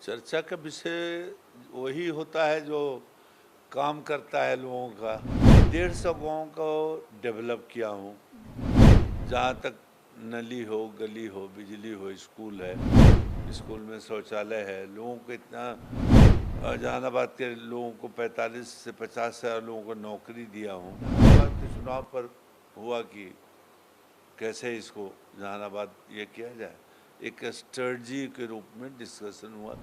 चर्चा का विषय वही होता है जो काम करता है लोगों का। 150 गाँव को डेवलप किया हूँ। जहाँ तक नली हो, गली हो, बिजली हो, स्कूल है, स्कूल में शौचालय है। लोगों को इतना जहानाबाद के लोगों को 45 से 50 हज़ार लोगों को नौकरी दिया हूँ। जहानाबाद के चुनाव पर हुआ कि कैसे इसको जहानाबाद ये किया जाए, एक स्ट्रेटजी के रूप में डिस्कशन हुआ।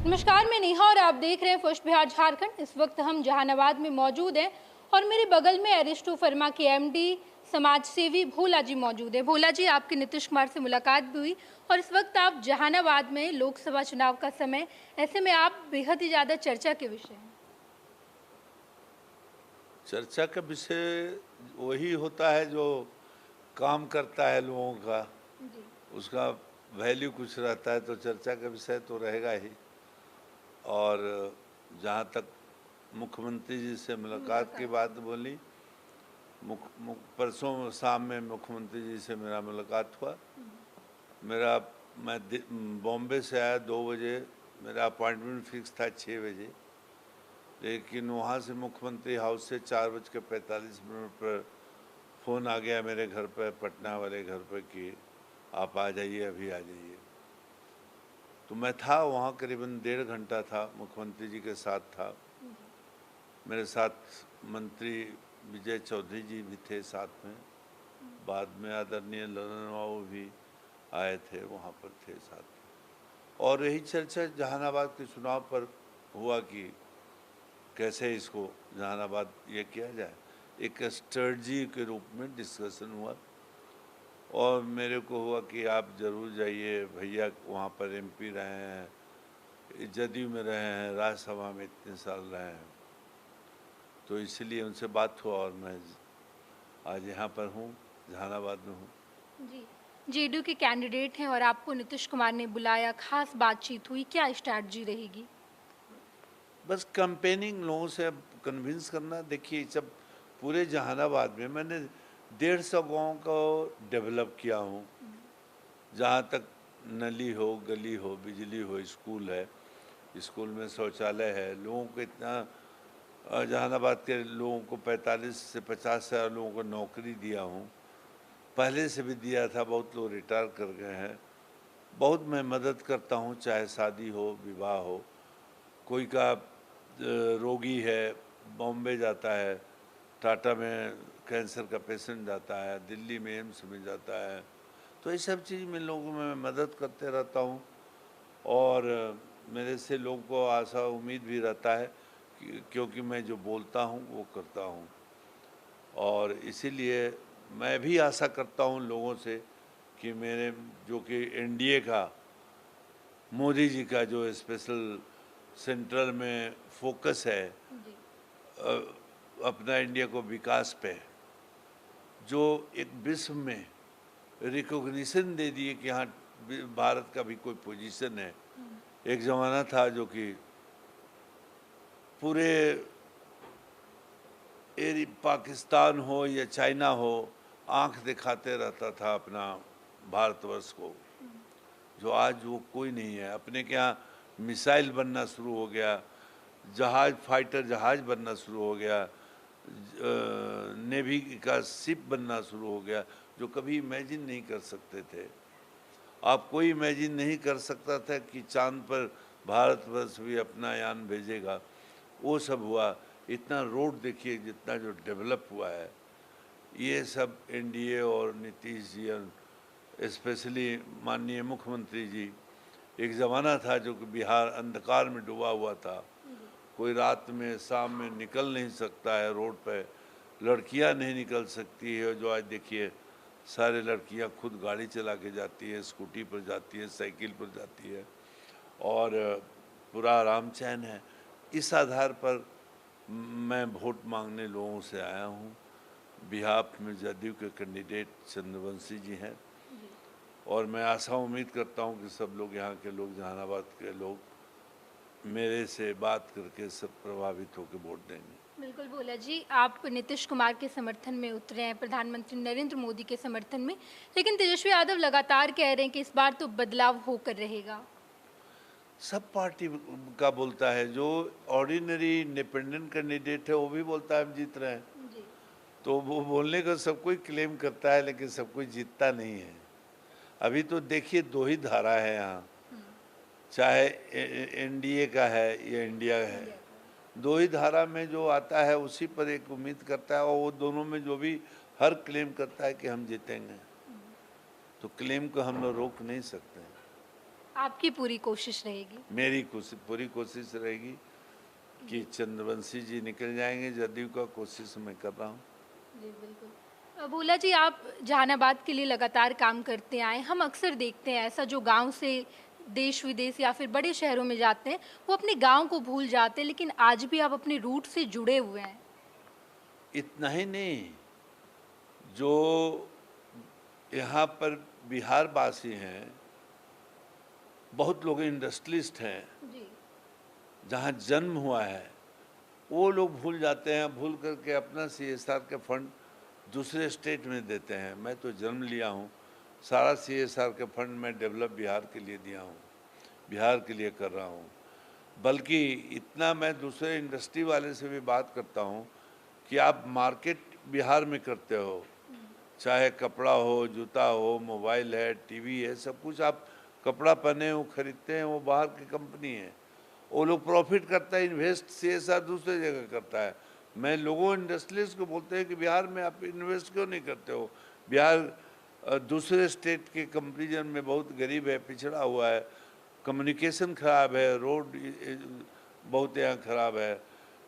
नमस्कार, मैं नेहा और आप देख रहे हैं फर्स्ट बिहार झारखंड। इस वक्त हम जहानाबाद में मौजूद हैं और मेरे बगल में एरिस्टो फर्मा के एमडी समाज सेवी भोला जी मौजूद है। भोला जी, आपकी नीतीश कुमार से मुलाकात भी हुई और इस वक्त आप जहानाबाद में लोकसभा चुनाव का समय, ऐसे में आप बेहद ही ज्यादा चर्चा के विषय हैं। चर्चा का विषय वही होता है जो काम करता है लोगों का, जी। उसका वैल्यू कुछ रहता है तो चर्चा का विषय तो रहेगा ही। और जहाँ तक मुख्यमंत्री जी से मुलाकात की बात बोली, परसों शाम में मुख्यमंत्री जी से मेरा मुलाकात हुआ। मैं बॉम्बे से आया 2 बजे, मेरा अपॉइंटमेंट फिक्स था 6 बजे, लेकिन वहाँ से मुख्यमंत्री हाउस से 4:45 पर फ़ोन आ गया मेरे घर पर, पटना वाले घर पर, कि आप आ जाइए, अभी आ जाइए। तो मैं था वहाँ, करीबन 1.5 घंटा था, मुख्यमंत्री जी के साथ था। मेरे साथ मंत्री विजय चौधरी जी भी थे साथ में। बाद में आदरणीय ललन बाबू भी आए थे, वहाँ पर थे साथ। और यही चर्चा जहानाबाद के चुनाव पर हुआ कि कैसे इसको जहानाबाद ये किया जाए, एक स्ट्रेटजी के रूप में डिस्कशन हुआ। और मेरे को हुआ कि आप ज़रूर जाइए, भैया वहाँ पर एमपी रहे हैं, जदयू में रहे हैं, राज्यसभा में इतने साल रहे हैं, तो इसलिए उनसे बात हुआ और मैं आज यहाँ पर हूँ, जहानाबाद में हूँ। जी, जेडीयू के कैंडिडेट हैं और आपको नीतीश कुमार ने बुलाया, खास बातचीत हुई, क्या स्ट्रैटेजी रहेगी? बस कैंपेनिंग, लोगों से अब कन्विंस करना। देखिए, सब पूरे जहानाबाद में मैंने 150 गाँव को डेवलप किया हूँ। जहाँ तक नली हो, गली हो, बिजली हो, स्कूल है, स्कूल में शौचालय है। लोगों को इतना जहानाबाद के लोगों को 45 से 50 हज़ार लोगों को नौकरी दिया हूँ। पहले से भी दिया था, बहुत लोग रिटायर कर गए हैं। बहुत मैं मदद करता हूँ, चाहे शादी हो, विवाह हो। कोई का रोगी है, बॉम्बे जाता है, टाटा में कैंसर का पेशेंट जाता है, दिल्ली में एम्स में जाता है, तो ये सब चीज़ में लोगों में मदद करते रहता हूँ। और मेरे से लोगों को आशा उम्मीद भी रहता है क्योंकि मैं जो बोलता हूँ वो करता हूँ। और इसीलिए मैं भी आशा करता हूँ लोगों से कि मेरे जो कि एनडीए का, मोदी जी का जो स्पेशल सेंट्रल में फोकस है अपना इंडिया को विकास पे, जो एक विश्व में रिकॉग्निशन दे दिए कि हाँ, भारत का भी कोई पोजीशन है। एक ज़माना था जो कि पूरे पाकिस्तान हो या चाइना हो, आंख दिखाते रहता था अपना भारतवर्ष को, जो आज वो कोई नहीं है। अपने के यहाँ मिसाइल बनना शुरू हो गया, जहाज, फाइटर जहाज बनना शुरू हो गया, नेवी का शिप बनना शुरू हो गया, जो कभी इमेजिन नहीं कर सकते थे। आप कोई इमेजिन नहीं कर सकता था कि चांद पर भारतवर्ष भी अपना यान भेजेगा। वो सब हुआ। इतना रोड देखिए जितना जो डेवलप हुआ है, ये सब एनडीए और नीतीश जी और स्पेशली माननीय मुख्यमंत्री जी। एक ज़माना था जो कि बिहार अंधकार में डूबा हुआ था, कोई रात में शाम में निकल नहीं सकता है, रोड पे लड़कियां नहीं निकल सकती है, जो आज देखिए सारे लड़कियां खुद गाड़ी चला के जाती है, स्कूटी पर जाती है, साइकिल पर जाती है, और पूरा आराम चैन है। इस आधार पर मैं वोट मांगने लोगों से आया हूँ। बिहाफ में जदयू के कैंडिडेट चंद्रवंशी जी हैं, और मैं आशा उम्मीद करता हूँ कि सब लोग, यहाँ के लोग, जहानाबाद के लोग मेरे से बात करके सब प्रभावित होकर वोट देंगे। बिल्कुल भोला जी, आप नीतीश कुमार के समर्थन में उतरे हैं, प्रधानमंत्री नरेंद्र मोदी के समर्थन में, लेकिन तेजस्वी यादव लगातार कह रहे हैं कि इस बार तो बदलाव होकर रहेगा। सब पार्टी का बोलता है, जो ऑर्डिनरी इंडिपेंडेंट कैंडिडेट है वो भी बोलता है हम जीत रहे हैं। जी। तो वो बोलने का सब कोई क्लेम करता है, लेकिन सब कोई जीतता नहीं है। अभी तो देखिए 2 ही धारा है यहाँ, चाहे एनडीए का है या इंडिया है, 2 ही धारा में जो आता है उसी पर एक उम्मीद करता है, और वो दोनों में जो भी हर क्लेम करता है कि हम जीतेंगे, तो क्लेम को हम लोग रोक नहीं सकते हैं। आपकी पूरी कोशिश रहेगी। मेरी पूरी कोशिश रहेगी कि चंद्रवंशी जी निकल जाएंगे, जदयू का कोशिश मैं कर रहा हूँ। जी बिल्कुल। भोला जी, आप जहानाबाद के लिए लगातार काम करते आए। हम अक्सर देखते हैं ऐसा, जो गांव से देश विदेश या फिर बड़े शहरों में जाते हैं वो अपने गांव को भूल जाते हैं, लेकिन आज भी आप अपने रूट से जुड़े हुए हैं। इतना ही नहीं, जो यहाँ पर बिहार वासी हैं, बहुत लोग इंडस्ट्रियलिस्ट हैं, जी। जहाँ जन्म हुआ है, वो लोग भूल जाते हैं, भूल करके अपना सीएसआर के फंड दूसरे स्टेट में देते हैं। मैं तो जन्म लिया हूँ, सारा सीएसआर के फंड मैं डेवलप बिहार के लिए दिया हूँ, बिहार के लिए कर रहा हूँ। बल्कि इतना मैं दूसरे इंडस्ट्री वाले से भी बात करता हूँ कि आप मार्केट बिहार में करते हो, चाहे कपड़ा हो, जूता हो, मोबाइल है, टीवी है, सब कुछ आप कपड़ा पहने हो खरीदते हैं, वो बाहर की कंपनी है, वो लोग प्रॉफिट करता है, इन्वेस्ट सीएसआर दूसरे जगह करता है। मैं लोगों इंडस्ट्रियलिस्ट को बोलते हैं कि बिहार में आप इन्वेस्ट क्यों नहीं करते हो? बिहार दूसरे स्टेट के कंपेरिजन में बहुत गरीब है, पिछड़ा हुआ है, कम्युनिकेशन खराब है, रोड बहुत यहाँ खराब है,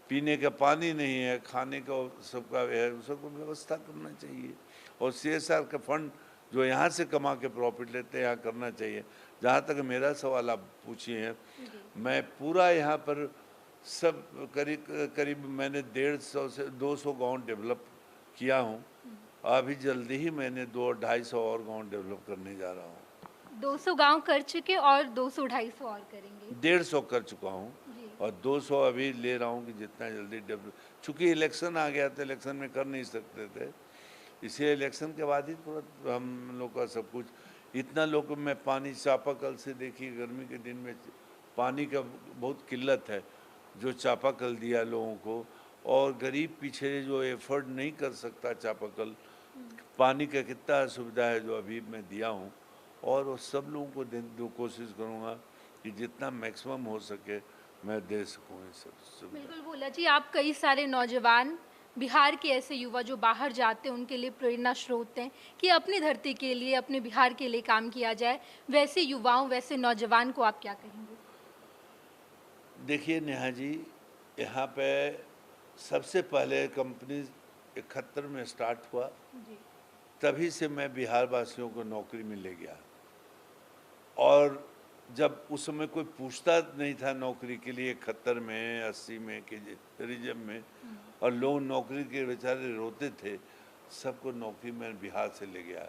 पीने का पानी नहीं है, खाने का सबका है, सबको व्यवस्था करना चाहिए। और सीएसआर का फंड जो यहाँ से कमा के प्रॉफिट लेते हैं, यहाँ करना चाहिए। जहाँ तक मेरा सवाल आप पूछिए हैं, मैं पूरा यहाँ पर सब करीब मैंने 150 से 200 गांव डेवलप किया हूँ। अभी जल्दी ही मैंने 200-250 और गांव डेवलप करने जा रहा हूँ। 200 गांव कर चुके और 200-250 और करेंगे। 150 कर चुका हूँ जी। और 200 अभी ले रहा हूँ कि जितना जल्दी डेवलप, चूँकि इलेक्शन आ गया था, इलेक्शन में कर नहीं सकते थे, इसलिए इलेक्शन के बाद ही तुरंत हम लोग का सब कुछ। इतना लोग मैं पानी चापाकल से, देखिए गर्मी के दिन में पानी का बहुत किल्लत है, जो चापाकल दिया लोगों को, और गरीब पीछे जो एफर्ट नहीं कर सकता चापाकल, पानी का कितना सुविधा है जो अभी मैं दिया हूँ, और वो सब लोगों को कोशिश करूँगा कि जितना मैक्सिमम हो सके मैं दे सकूँ ये सब सुविधा। बिल्कुल भोला जी, आप कई सारे नौजवान बिहार के ऐसे युवा जो बाहर जाते हैं उनके लिए प्रेरणा स्रोत हैं कि अपनी धरती के लिए, अपने बिहार के लिए काम किया जाए। वैसे युवाओं, वैसे नौजवान को आप क्या कहेंगे? देखिए नेहा जी, यहाँ पे सबसे पहले कंपनी 71 में स्टार्ट हुआ, जी। तभी से मैं बिहार वासियों को नौकरी में ले गया। और जब उस समय कोई पूछता नहीं था नौकरी के लिए, 71 में 80 में कि रिजर्व में, और लोग नौकरी के बेचारे रोते थे, सबको नौकरी में बिहार से ले गया।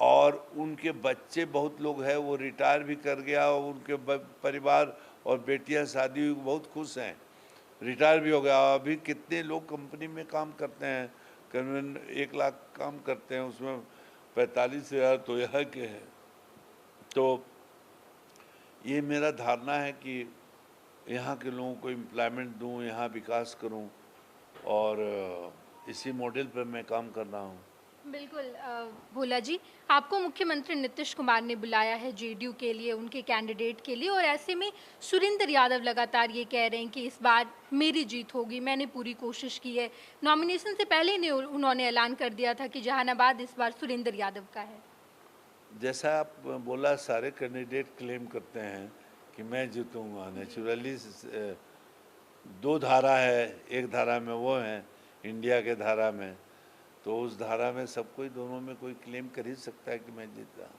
और उनके बच्चे बहुत लोग हैं, वो रिटायर भी कर गया, और उनके परिवार और बेटियां शादी हुई, बहुत खुश हैं, रिटायर भी हो गया। अभी कितने लोग कंपनी में काम करते हैं, करीबन 1 लाख काम करते हैं, उसमें 45,000 तो यहाँ के हैं। तो ये मेरा धारणा है कि यहाँ के लोगों को एम्प्लॉयमेंट दूँ, यहाँ विकास करूँ, और इसी मॉडल पर मैं काम कर रहा हूँ। बिल्कुल भोला जी, आपको मुख्यमंत्री नीतीश कुमार ने बुलाया है जेडीयू के लिए, उनके कैंडिडेट के लिए, और ऐसे में सुरेंद्र यादव लगातार ये कह रहे हैं कि इस बार मेरी जीत होगी, मैंने पूरी कोशिश की है। नॉमिनेशन से पहले ने उन्होंने ऐलान कर दिया था कि जहानाबाद इस बार सुरेंद्र यादव का है। जैसा आप बोला, सारे कैंडिडेट क्लेम करते हैं कि मैं जीतूंगा। नेचुरली 2 धारा है, एक धारा में वो हैं इंडिया के धारा में, तो उस धारा में सब कोई, दोनों में कोई क्लेम कर ही सकता है कि मैं जीत रहा हूँ।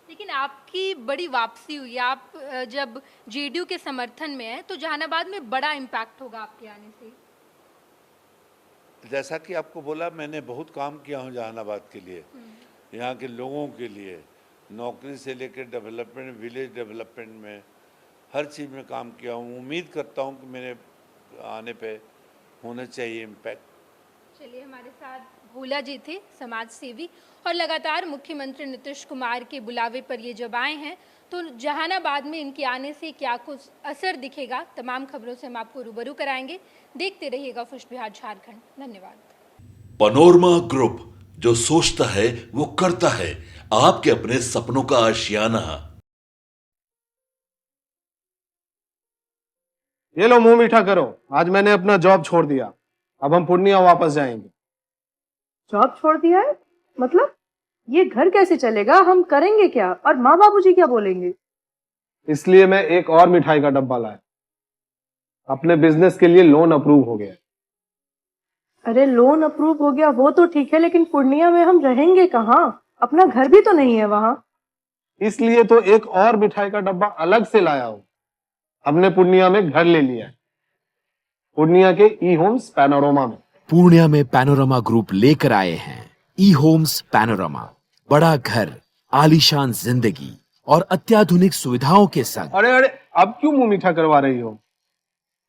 लेकिन आपकी बड़ी वापसी हुई, आप जब जेडीयू के समर्थन में हैं तो जहानाबाद में बड़ा इम्पैक्ट होगा आपके आने से। जैसा कि आपको बोला, मैंने बहुत काम किया हूँ जहानाबाद के लिए, यहाँ के लोगों के लिए, नौकरी से लेकर डेवलपमेंट, विलेज डेवलपमेंट में, हर चीज़ में काम किया हूँ। उम्मीद करता हूँ कि मेरे आने पे होना चाहिए इम्पैक्ट। चलिए, हमारे साथ भोला जी थे, समाज सेवी, और लगातार मुख्यमंत्री नीतीश कुमार के बुलावे पर ये जब आए हैं तो जहानाबाद में इनके आने से क्या कुछ असर दिखेगा, तमाम खबरों से हम आपको रूबरू कराएंगे। देखते रहिएगा खुश बिहार झारखंड। धन्यवाद। पनोरमा ग्रुप, जो सोचता है वो करता है। आपके अपने सपनों का आशियाना। ये लो, मुंह मीठा करो। आज मैंने अपना जॉब छोड़ दिया। अब हम पूर्णिया वापस जाएंगे। जॉब छोड़ दिया है? मतलब ये घर कैसे चलेगा? हम करेंगे क्या? और माँ बाबूजी क्या बोलेंगे? इसलिए मैं एक और मिठाई का डब्बा लाया। अपने बिजनेस के लिए लोन अप्रूव हो गया। अरे लोन अप्रूव हो गया वो तो ठीक है, लेकिन पूर्णिया में हम रहेंगे कहाँ? अपना घर भी तो नहीं है वहाँ। इसलिए तो एक और मिठाई का डब्बा अलग से लाया हूँ। हमने पूर्णिया में घर ले लिया है, पूर्णिया के ई होम्स पैनोरमा में। पूर्णिया में पैनोरमा ग्रुप लेकर आए हैं ई होम्स पैनोरमा। बड़ा घर, आलीशान जिंदगी और अत्याधुनिक सुविधाओं के संग। अरे अरे, अब क्यों मुंह मीठा करवा रही हो?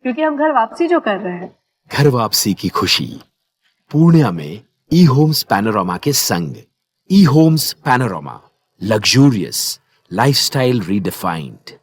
क्योंकि हम घर वापसी जो कर रहे हैं। घर वापसी की खुशी पूर्णिया में ई होम्स पैनोरमा के संग। E homes panorama, luxurious lifestyle redefined.